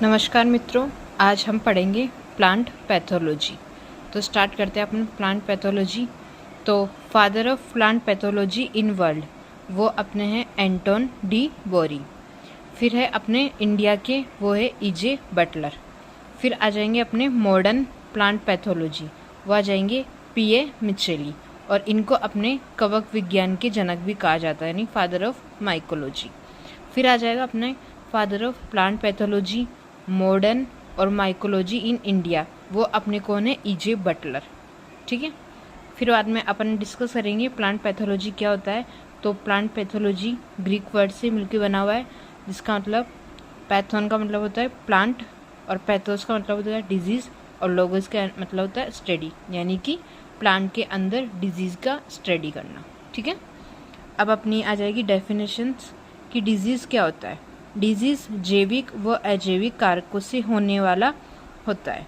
नमस्कार मित्रों, आज हम पढ़ेंगे प्लांट पैथोलॉजी। तो स्टार्ट करते हैं अपन प्लांट पैथोलॉजी। तो father of plant pathology in world वो अपने हैं एंटोन डी बोरी। फिर है अपने इंडिया के वो है ईजे बटलर। फिर आ जाएंगे अपने मॉडर्न प्लांट पैथोलॉजी, वो आ जाएंगे पीए मिचेली। और इनको अपने कवक विज्ञान के जनक भी कहा जाता है, यानी फादर ऑफ माइकोलॉजी। फिर आ जाएगा अपने father of plant pathology modern और माइकोलॉजी इन इंडिया, वो अपने कौन है, ईजे बटलर। ठीक है। फिर बाद में अपन डिस्कस करेंगे प्लांट पैथोलॉजी क्या होता है। तो प्लांट पैथोलॉजी ग्रीक वर्ड से मिलकर बना हुआ है, जिसका मतलब पैथोन का मतलब होता है प्लांट, और पैथोस का मतलब होता है डिजीज़, और लोगोस का मतलब होता है स्टडी, यानी कि प्लांट के अंदर डिजीज़ का स्टडी करना। ठीक है। अब अपनी आ जाएगी डेफिनेशंस कि डिजीज़ क्या होता है। डिजीज़ जैविक व अजैविक कारकों से होने वाला होता है।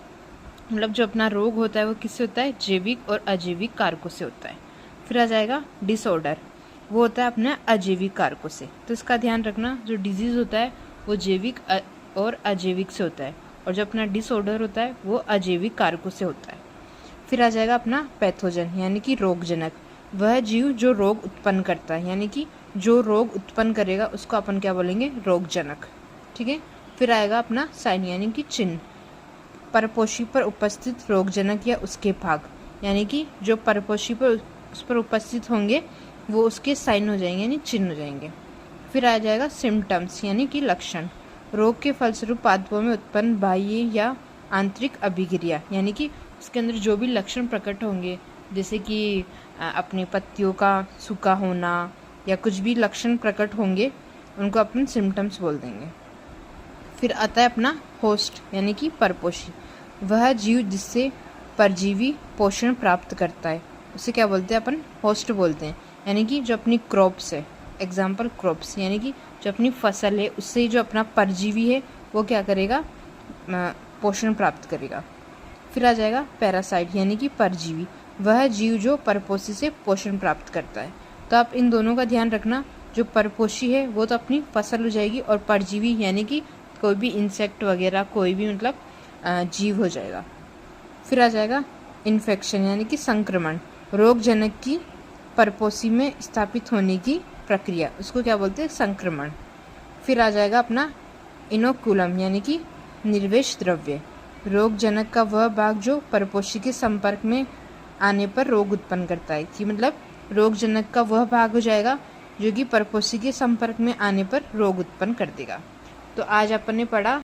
मतलब जो अपना रोग होता है वो किससे होता है, जैविक और अजैविक कारकों से होता है। फिर आ जाएगा डिसऑर्डर, वो होता है अपने अजैविक कारकों से। तो इसका ध्यान रखना, जो डिजीज़ होता है वो जैविक और अजैविक से होता है, और जो अपना डिसऑर्डर होता है वो अजैविक कारकों से होता है। फिर आ जाएगा अपना पैथोजन, यानी कि रोगजनक, वह जीव जो रोग उत्पन्न करता है, यानी कि जो रोग उत्पन्न करेगा उसको अपन क्या बोलेंगे, रोगजनक। ठीक है। फिर आएगा अपना साइन, यानी कि चिन्ह, परपोषी पर उपस्थित रोगजनक या उसके भाग, यानी कि जो परपोषी पर उस पर उपस्थित होंगे वो उसके साइन हो जाएंगे, यानी चिन्ह हो जाएंगे। फिर आ जाएगा सिम्टम्स, यानी कि लक्षण, रोग के फलस्वरूप पादपों में उत्पन्न बाह्य या आंतरिक अभिक्रिया, यानी कि उसके अंदर जो भी लक्षण प्रकट होंगे, जैसे कि अपने पत्तियों का सूखा होना या कुछ भी लक्षण प्रकट होंगे, उनको अपन सिम्टम्स बोल देंगे। फिर आता है अपना होस्ट, यानी कि परपोषी, वह जीव जिससे परजीवी पोषण प्राप्त करता है, उसे क्या बोलते हैं अपन, होस्ट बोलते हैं। यानी कि जो अपनी क्रॉप्स है, एग्जाम्पल क्रॉप्स, यानी कि जो अपनी फसल है उससे जो अपना परजीवी है वो क्या करेगा, पोषण प्राप्त करेगा। फिर आ जाएगा पैरासाइट, यानी कि परजीवी, वह जीव जो परपोषी से पोषण प्राप्त करता है। तो आप इन दोनों का ध्यान रखना, जो परपोषी है वो तो अपनी फसल हो जाएगी, और परजीवी यानी कि कोई भी इंसेक्ट वगैरह, कोई भी मतलब जीव हो जाएगा। फिर आ जाएगा इन्फेक्शन, यानी कि संक्रमण, रोगजनक की परपोषी में स्थापित होने की प्रक्रिया, उसको क्या बोलते हैं, संक्रमण। फिर आ जाएगा अपना इनोकुलम, यानी कि निर्वेश द्रव्य, रोगजनक का वह भाग जो परपोषी के संपर्क में आने पर रोग उत्पन्न करता है, कि मतलब रोगजनक का वह भाग हो जाएगा जो कि परपोषी के संपर्क में आने पर रोग उत्पन्न कर देगा। तो आज अपन ने पढ़ा